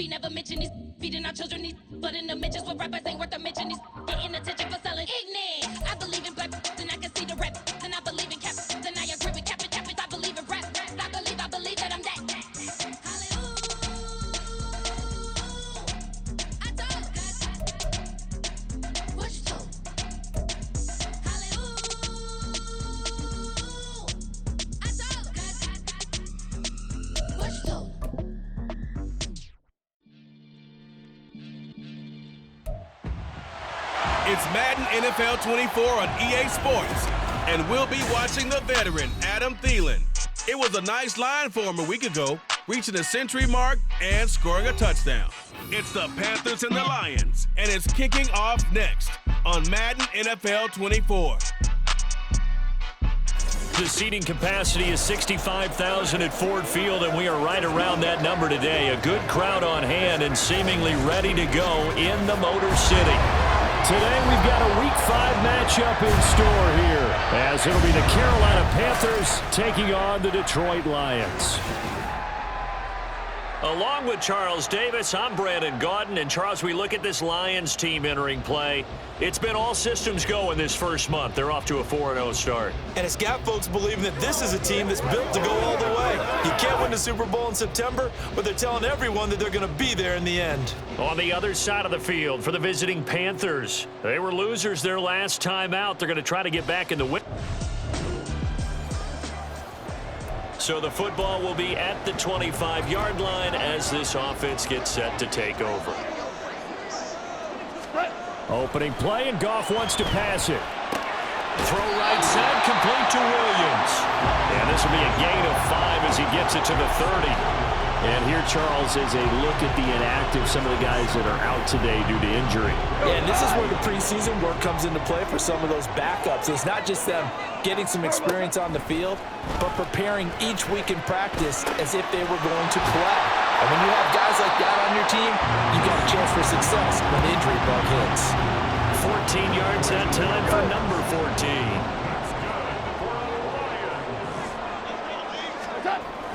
He never mentioned these feeding our children these, but in the mentions with rappers ain't worth a mention. These getting attention for selling ignorant. I believe in black and I can see the rap, and I believe in cap, and I agree with cap. I believe in rap. I believe that I'm that. It's Madden NFL 24 on EA Sports, and we'll be watching the veteran, Adam Thielen. It was a nice line for him a week ago, reaching the century mark and scoring a touchdown. It's the Panthers and the Lions, and it's kicking off next on Madden NFL 24. The seating capacity is 65,000 at Ford Field, and we are right around that number today. A good crowd on hand and seemingly ready to go in the Motor City. Today we've got a Week 5 matchup in store here, as it'll be the Carolina Panthers taking on the Detroit Lions. Along with Charles Davis, I'm Brandon Gaudin. And Charles, we look at this Lions team entering play. It's been all systems go in this first month. They're off to a 4-0 start. And it's got folks believing that this is a team that's built to go all the way. You can't win the Super Bowl in September, but they're telling everyone that they're going to be there in the end. On the other side of the field for the visiting Panthers, they were losers their last time out. They're going to try to get back in the win. So the football will be at the 25-yard line as this offense gets set to take over. Opening play, and Goff wants to pass it. Throw right side, complete to Williams. And this will be a gain of 5 as he gets it to the 30. And here, Charles, is a look at the inactive, some of the guys that are out today due to injury. Yeah, and this is where the preseason work comes into play for some of those backups. It's not just them getting some experience on the field, but preparing each week in practice as if they were going to play. And when you have guys like that on your team, you got a chance for success when the injury bug hits. 14 yards that time for number 14.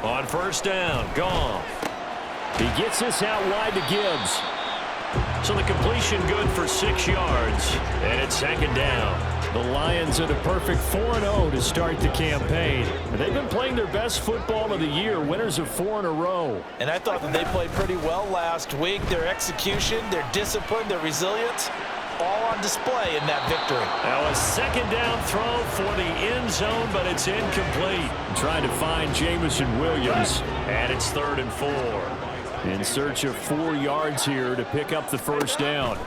On first down, Goff. He gets this out wide to Gibbs. So the completion good for 6 yards, and it's second down. The Lions at a perfect 4-0 to start the campaign. And they've been playing their best football of the year, winners of 4 in a row. And I thought that they played pretty well last week. Their execution, their discipline, their resilience, all on display in that victory. Now a second down throw for the end zone, but it's incomplete. Trying to find Jamison Williams. And it's 3rd and 4. In search of 4 yards here to pick up the first down.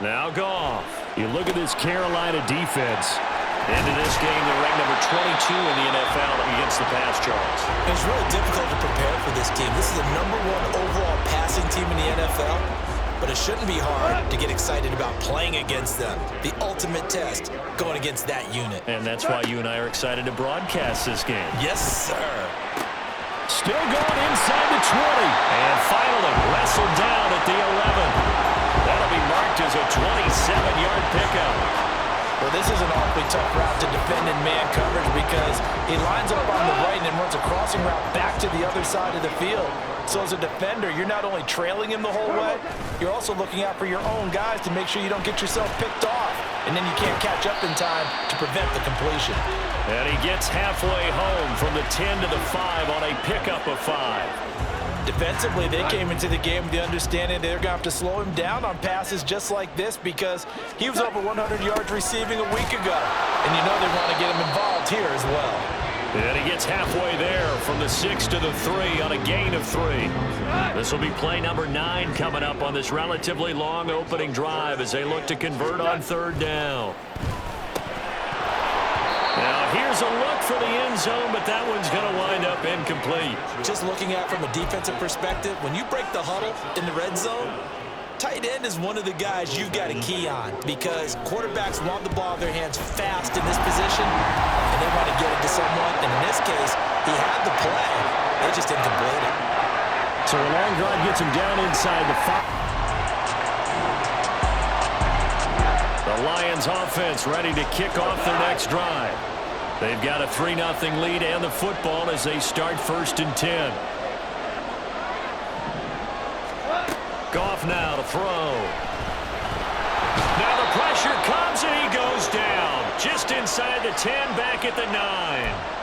Now Goff. You look at this Carolina defense. Into this game, they're ranked number 22 in the NFL against the pass, Charles. It's really difficult to prepare for this team. This is the #1 overall passing team in the NFL. But it shouldn't be hard to get excited about playing against them. The ultimate test going against that unit. And that's why you and I are excited to broadcast this game. Yes, sir. Still going inside the 20. And finally wrestled down at the 11. That'll be marked as a 27-yard pickup. Well, this is an awfully tough route to defend in man coverage because he lines up on the right and then runs a crossing route back to the other side of the field. So as a defender, you're not only trailing him the whole way, you're also looking out for your own guys to make sure you don't get yourself picked off. And then you can't catch up in time to prevent the completion. And he gets halfway home from the 10 to the 5 on a pickup of 5. Defensively, they came into the game with the understanding they're going to have to slow him down on passes just like this because he was over 100 yards receiving a week ago. And you know they want to get him involved here as well. And he gets halfway there from the 6 to the 3 on a gain of 3. This will be play number 9 coming up on this relatively long opening drive as they look to convert on 3rd down. Now here's a look for the end zone, but that one's going to wind up incomplete. Just looking at it from a defensive perspective, when you break the huddle in the red zone, tight end is one of the guys you've got to key on because quarterbacks want the ball in their hands fast in this position, and they want to get it to someone. And in this case, he had the play. They just didn't complete it. So a long drive gets him down inside the 5. The Lions offense ready to kick off their next drive. They've got a 3-0 lead and the football as they start 1st and 10. Goff now to throw. Now the pressure comes and he goes down. Just inside the 10, back at the 9.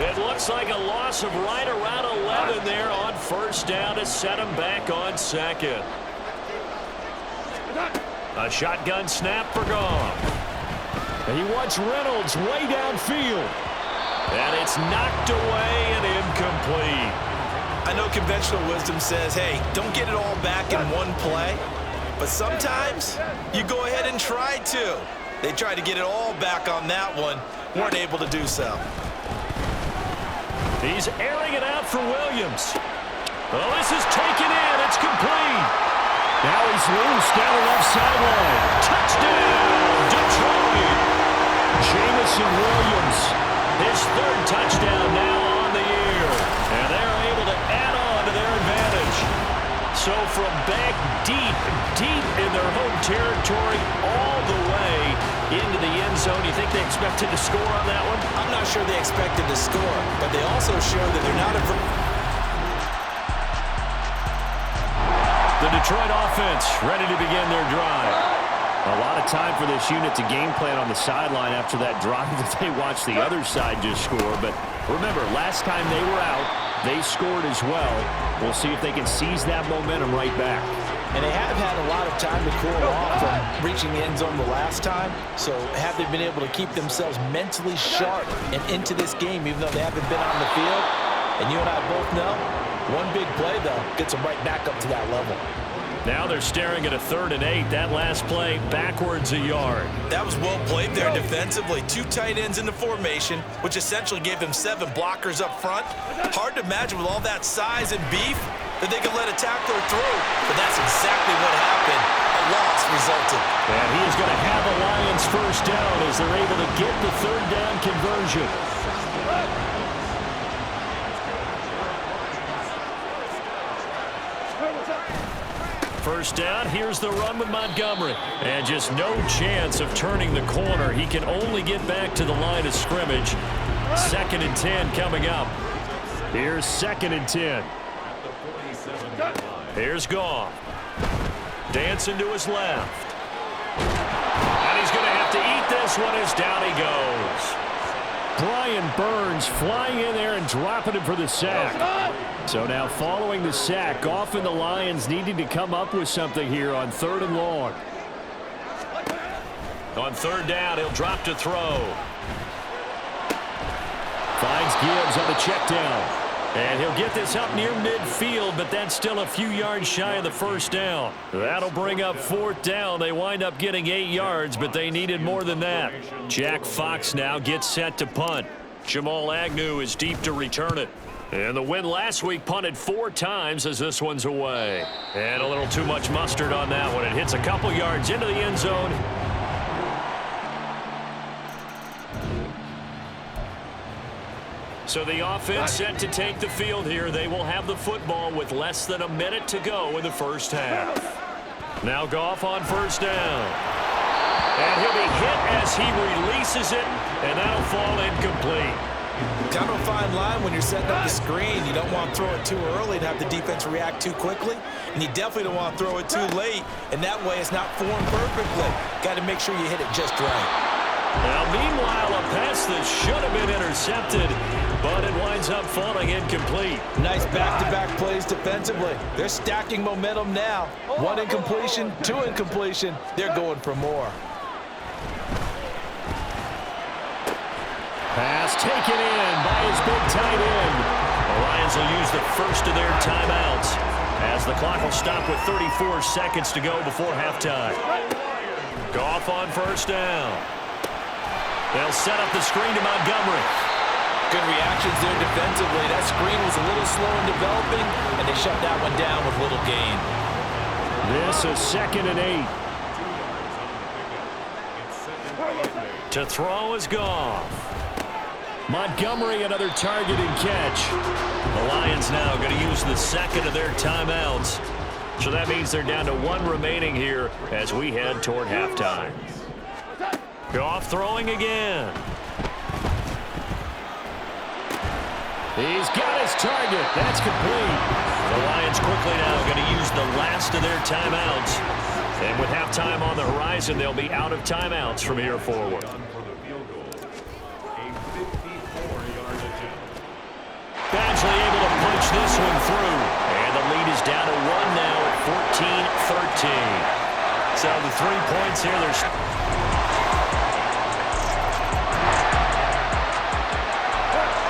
It looks like a loss of right around 11 there on first down to set him back on second. A shotgun snap for Goff. And he wants Reynolds way downfield. And it's knocked away and incomplete. I know conventional wisdom says, hey, don't get it all back in one play. But sometimes you go ahead and try to. They tried to get it all back on that one. Weren't able to do so. He's airing it out for Williams. Oh, this is taken in. It's complete. Now he's loose down the left sideline. Touchdown, Detroit. Jamison Williams. His third touchdown now on the year. And they're able to add on to their advantage. So from back deep in their home territory all the way into the end zone, you think they expected to score on that one? I'm not sure they expected to score, but they also showed that they're not The Detroit offense ready to begin their drive. A lot of time for this unit to game plan on the sideline after that drive that they watched the other side just score. But remember, last time they were out, they scored as well. We'll see if they can seize that momentum right back. And they have had a lot of time to cool off from reaching the end zone the last time. So have they been able to keep themselves mentally sharp and into this game, even though they haven't been on the field? And you and I both know, one big play, though, gets them right back up to that level. Now they're staring at a 3rd and 8. That last play backwards a yard. That was well played there defensively. 2 tight ends in the formation, which essentially gave them 7 blockers up front. Hard to imagine with all that size and beef that they could let a tackler through. But that's exactly what happened. A loss resulted. And he is going to have the Lions first down as they're able to get the 3rd down conversion. First down, here's the run with Montgomery. And just no chance of turning the corner. He can only get back to the line of scrimmage. 2nd and 10 coming up. Here's 2nd and 10. Here's Goff. Dancing to his left. And he's going to have to eat this one as down he goes. Brian Burns flying in there and dropping him for the sack. So now following the sack, Goff and the Lions needing to come up with something here on 3rd and long. On 3rd down, he'll drop to throw. Finds Gibbs on the check down. And he'll get this up near midfield, but that's still a few yards shy of the first down. That'll bring up 4th down. They wind up getting 8 yards, but they needed more than that. Jack Fox now gets set to punt. Jamal Agnew is deep to return it. And the win last week punted 4 times as this one's away. And a little too much mustard on that one. It hits a couple yards into the end zone. So the offense set to take the field here. They will have the football with less than a minute to go in the first half. Now Goff on first down. And he'll be hit as he releases it, and that'll fall incomplete. Kind of a fine line when you're setting up the screen. You don't want to throw it too early and have the defense react too quickly. And you definitely don't want to throw it too late. And that way it's not formed perfectly. Got to make sure you hit it just right. Now, meanwhile, a pass that should have been intercepted, but it winds up falling incomplete. Nice back-to-back plays defensively. They're stacking momentum now. 1 incompletion, 2 incompletion. They're going for more. Pass taken in by his big tight end. The Lions will use the first of their timeouts as the clock will stop with 34 seconds to go before halftime. Goff on first down. They'll set up the screen to Montgomery. Good reactions there defensively. That screen was a little slow in developing, and they shut that one down with little gain. This is 2nd and 8. To throw is Goff. Montgomery, another target and catch. The Lions now going to use the second of their timeouts. So that means they're down to 1 remaining here as we head toward halftime. Goff throwing again. He's got his target. That's complete. The Lions quickly now going to use the last of their timeouts. And with halftime on the horizon, they'll be out of timeouts from here forward. Badgley able to punch this one through. And the lead is down to 1 now at 14-13. So the 3 points here, there's...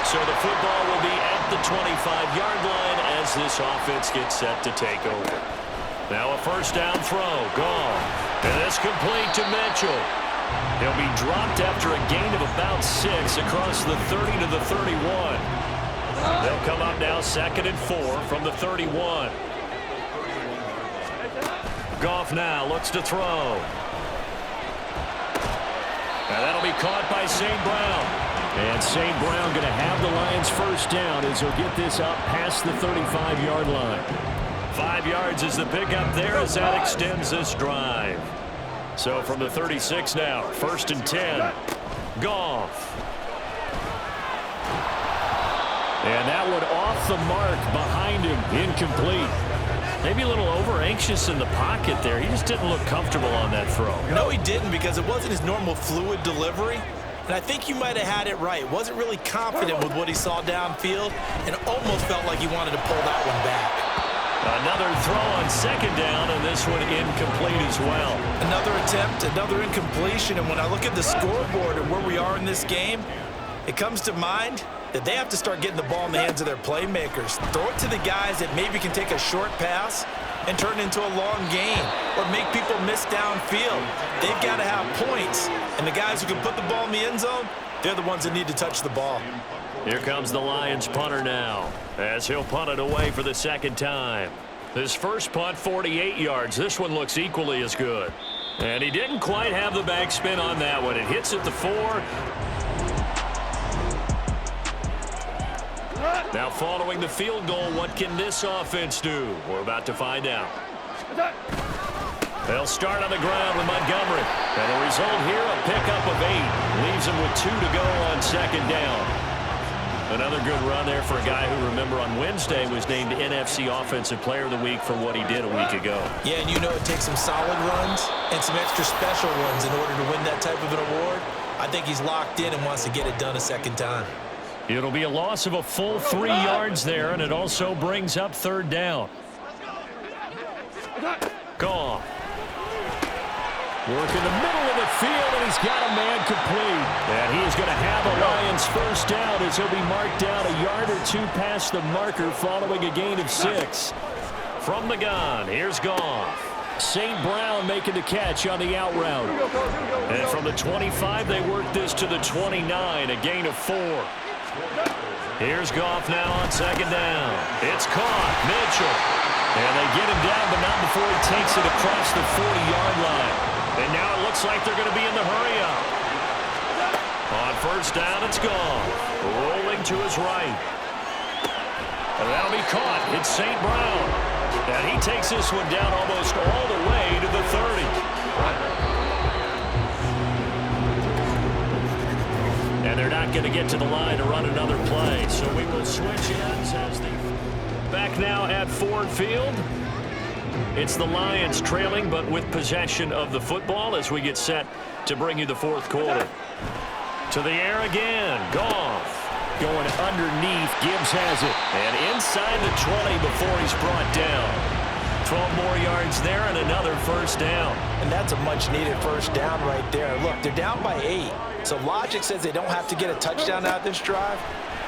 So the football will be at the 25-yard line as this offense gets set to take over. Now a first down throw. Gone. And it's complete to Mitchell. He'll be dropped after a gain of about 6 across the 30 to the 31. They'll come up now 2nd and 4 from the 31. Goff now looks to throw. And that'll be caught by St. Brown. And St. Brown going to have the Lions first down as he'll get this up past the 35-yard line. 5 yards is the pickup there as that extends this drive. So from the 36 now, 1st and 10. Goff. And that one off the mark behind him, incomplete. Maybe a little over-anxious in the pocket there. He just didn't look comfortable on that throw. No, he didn't, because it wasn't his normal fluid delivery. And I think you might have had it right. Wasn't really confident with what he saw downfield and almost felt like he wanted to pull that one back. Another throw on 2nd down, and this one incomplete as well. Another attempt, another incompletion. And when I look at the scoreboard and where we are in this game, it comes to mind that they have to start getting the ball in the hands of their playmakers. Throw it to the guys that maybe can take a short pass and turn it into a long gain or make people miss downfield. They've got to have points. And the guys who can put the ball in the end zone, they're the ones that need to touch the ball. Here comes the Lions punter now as he'll punt it away for the 2nd time. His first punt, 48 yards. This one looks equally as good. And he didn't quite have the backspin on that one. It hits at the 4. Now following the field goal, what can this offense do? We're about to find out. They'll start on the ground with Montgomery. And the result here, a pickup of 8. Leaves him with 2 to go on 2nd down. Another good run there for a guy who, remember, on Wednesday was named NFC Offensive Player of the Week for what he did a week ago. Yeah, and you know it takes some solid runs and some extra special ones in order to win that type of an award. I think he's locked in and wants to get it done a 2nd time. It'll be a loss of a full 3 yards there, and it also brings up 3rd down. Goff. Work in the middle of the field, and he's got a man complete. And he is going to have a Lions first down as he'll be marked down a yard or 2 past the marker following a gain of 6. From the gun, here's Goff. St. Brown making the catch on the out route. And from the 25, they work this to the 29, a gain of 4. Here's Goff now on 2nd down. It's caught. Mitchell. And they get him down, but not before he takes it across the 40-yard line. And now it looks like they're going to be in the hurry-up. On 1st down, it's Goff. Rolling to his right. And that'll be caught. It's St. Brown. And he takes this one down almost all the way to the 30. And they're not going to get to the line to run another play. So we will switch ends as the back now at Ford Field. It's the Lions trailing, but with possession of the football as we get set to bring you the 4th quarter. To the air again. Goff. Going underneath. Gibbs has it. And inside the 20 before he's brought down. 12 more yards there and another first down. And that's a much-needed first down right there. Look, they're down by 8. So logic says they don't have to get a touchdown out of this drive.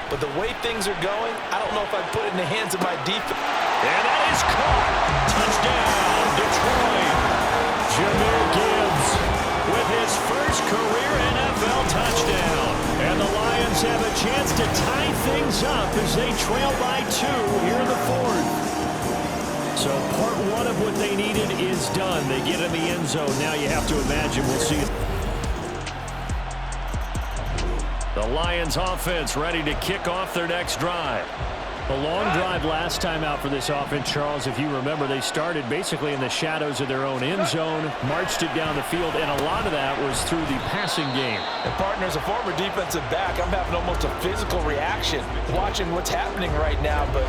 But the way things are going, I don't know if I'd put it in the hands of my defense. And that is caught. Touchdown, Detroit. Jahmyr Gibbs with his first career NFL touchdown. And the Lions have a chance to tie things up as they trail by 2 here in the 4th. So part 1 of what they needed is done. They get in the end zone. Now you have to imagine we'll see it. The Lions offense ready to kick off their next drive. A long drive last time out for this offense, Charles. If you remember, they started basically in the shadows of their own end zone, marched it down the field, and a lot of that was through the passing game. And partner, as a former defensive back, I'm having almost a physical reaction watching what's happening right now. But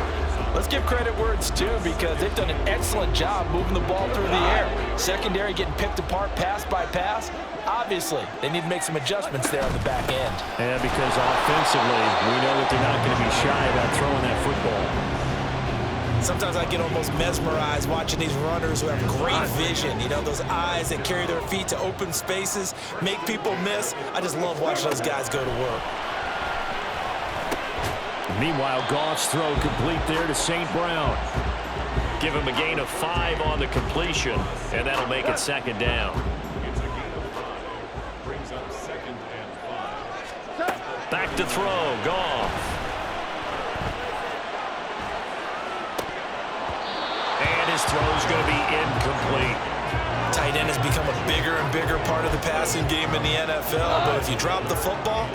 let's give credit where it's due, because they've done an excellent job moving the ball through the air. Secondary getting picked apart pass by pass. Obviously, they need to make some adjustments there on the back end. Yeah, because offensively, we know that they're not going to be shy about throwing that football. Sometimes I get almost mesmerized watching these runners who have great vision. You know, those eyes that carry their feet to open spaces, make people miss. I just love watching those guys go to work. Meanwhile, Goff's throw complete there to St. Brown. Give him a gain of 5 on the completion, and that'll make it second down. Back to throw, Goff. And his throw's going to be incomplete. Tight end has become a bigger and bigger part of the passing game in the NFL, but if you drop the football,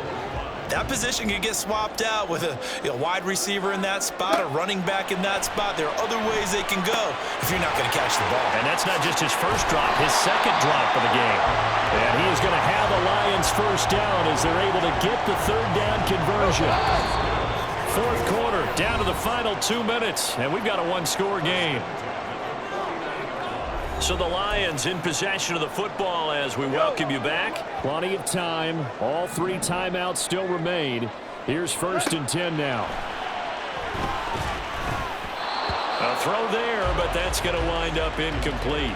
that position can get swapped out with a wide receiver in that spot, a running back in that spot. There are other ways they can go if you're not going to catch the ball. And that's not just his first drop, his second drop of the game. And he is going to have the Lions first down as they're able to get the third down conversion. Fourth quarter, down to the final 2 minutes, and we've got a one-score game. So the Lions in possession of the football as we welcome you back. Plenty of time. All 3 timeouts still remain. Here's 1st and 10 now. A throw there, but that's going to wind up incomplete.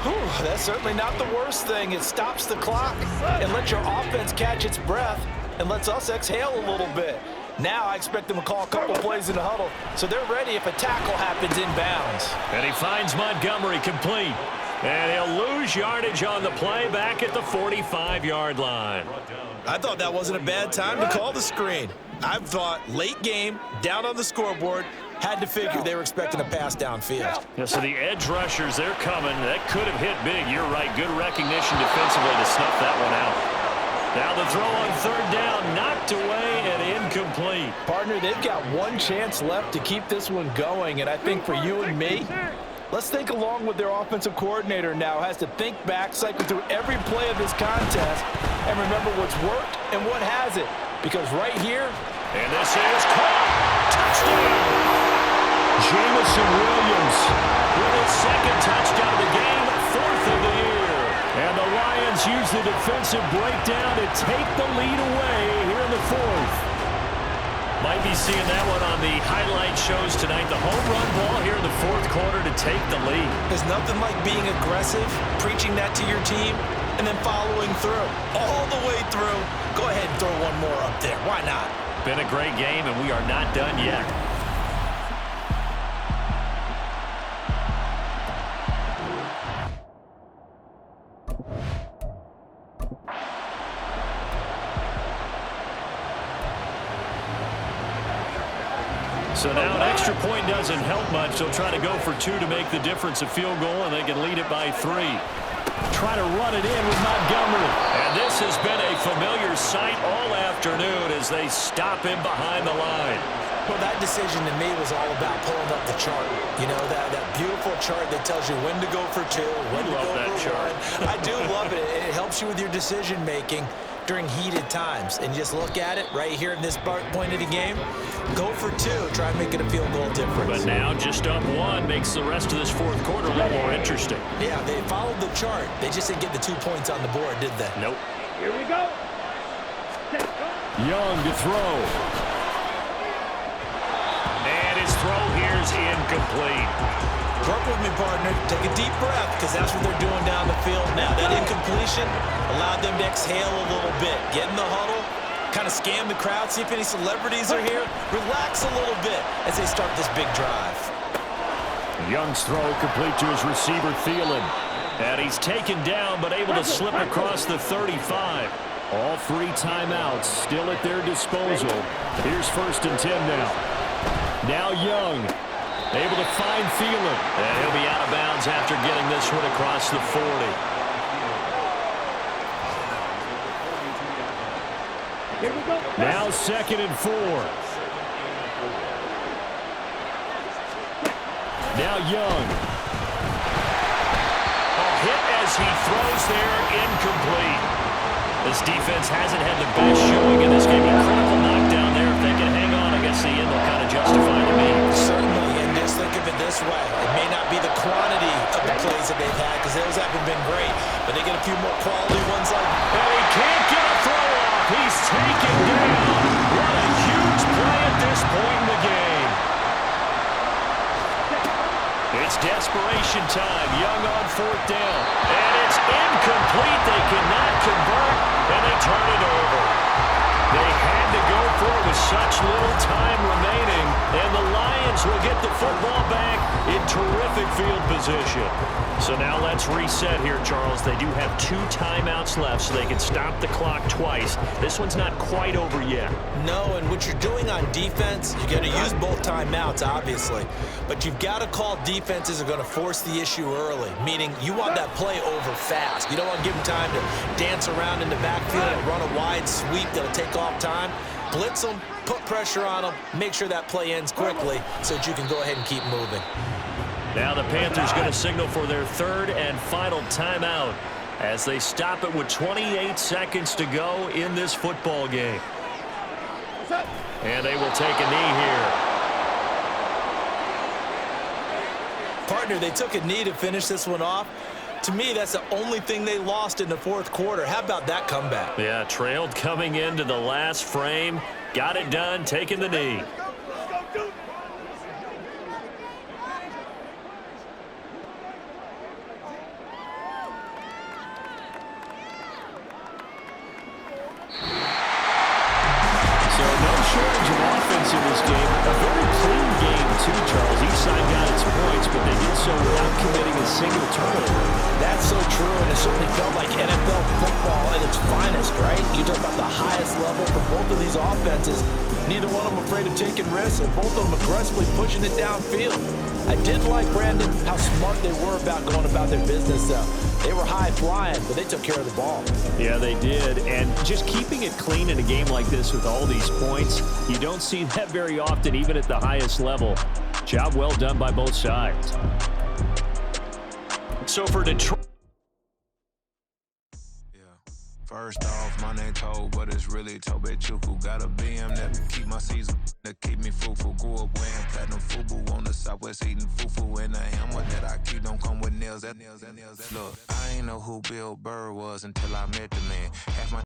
Whew, that's certainly not the worst thing. It stops the clock and lets your offense catch its breath and lets us exhale a little bit. Now I expect them to call a couple plays in the huddle, so they're ready if a tackle happens inbounds. And he finds Montgomery complete. And he'll lose yardage on the play back at the 45-yard line. I thought that wasn't a bad time to call the screen. I thought late game, down on the scoreboard, had to figure they were expecting a pass downfield. Yeah, so the edge rushers, they're coming. That could have hit big. You're right. Good recognition defensively to snuff that one out. Now the throw on third down, knocked away and incomplete. Partner, they've got one chance left to keep this one going, and I think for you and me, let's think along with their offensive coordinator now. Has to think back, cycle through every play of this contest, and remember what's worked and what hasn't. Because right here, and this is caught. Touchdown! Jamison Williams with his second touchdown of the game, 4th of the year. And the Lions use the defensive breakdown to take the lead away here in the 4th. Might be seeing that one on the highlight shows tonight. The home run ball here in the 4th quarter to take the lead. There's nothing like being aggressive, preaching that to your team, and then following through. All the way through. Go ahead and throw one more up there. Why not? Been a great game, and we are not done yet. So now an extra point doesn't help much. They'll try to go for 2 to make the difference a field goal, and they can lead it by 3. Try to run it in with Montgomery. And this has been a familiar sight all afternoon as they stop him behind the line. Well, that decision to me was all about pulling up the chart. You know, that beautiful chart that tells you when to go for 2, when to go for 1. I do love it. It helps you with your decision-making during heated times. And just look at it right here in this point of the game. Go for 2. Try and make it a field goal difference. But now just up 1 makes the rest of this 4th quarter a little more interesting. Yeah, they followed the chart. They just didn't get the 2 points on the board, did they? Nope. Here we go. Young to throw. And his throw here is incomplete. Work with me, partner. Take a deep breath, because that's what they're doing down the field now. That incompletion allowed them to exhale a little bit. Get in the huddle, kind of scan the crowd, see if any celebrities are here. Relax a little bit as they start this big drive. Young's throw complete to his receiver, Thielen. And he's taken down, but able to slip across the 35. All 3 timeouts still at their disposal. Here's 1st and 10 now. Now Young, able to find Thielen. And he'll be out of bounds after getting this one across the 40. Now 2nd and 4. Now Young. A hit as he throws there, incomplete. This defense hasn't had the best showing in this game. A critical knockdown there. If they can hang on, I guess the end will kind of justify to me. Certainly, and just think of it this way. It may not be the quantity of the plays that they've had, because those haven't been great, but they get a few more quality ones like that. And he can't get a throw off. He's taken down. What a huge play at this point in the game. It's desperation time. Young on fourth down. And it's incomplete. They cannot convert, and they turn it over. They had to go for it with such little time remaining, and the Lions will get the football back in terrific field position. So now let's reset here, Charles. They do have 2 timeouts left, so they can stop the clock twice. This one's not quite over yet. No, and what you're doing on defense, you're going to use both timeouts, obviously. But you've got to call defenses are going to force the issue early, meaning you want that play over fast. You don't want to give them time to dance around in the backfield and run a wide sweep that'll take off time. Blitz them, put pressure on them, make sure that play ends quickly so that you can go ahead and keep moving. Now the Panthers going to signal for their 3rd and final timeout as they stop it with 28 seconds to go in this football game. And they will take a knee here. Partner, they took a knee to finish this one off. To me, that's the only thing they lost in the 4th quarter. How about that comeback? Yeah, trailed coming into the last frame. Got it done, taking the knee. In this game, a very clean game too, Charles. Each side got its points, but they did so without committing a single turnover. That's so true, and it certainly felt like NFL football at its finest, right? You talk about the highest level for both of these offenses. Neither one of them afraid of taking risks, and both of them aggressively pushing it downfield. I did like, Brandon, how smart they were about going about their business, though. They were high flying, but they took care of the ball. Yeah, they did. And just keeping it clean in a game like this with all these points, you don't see that very often, even at the highest level. Job well done by both sides. So for Detroit. First off, my name Toad, but it's really Tobe Chuku. Got a BM that keep my season, that keep me fruitful. Grew up wearing platinum FUBU on the Southwest eating fufu. And the hammer that I keep don't come with nails. Look, I ain't know who Bill Burr was until I met the man. Half my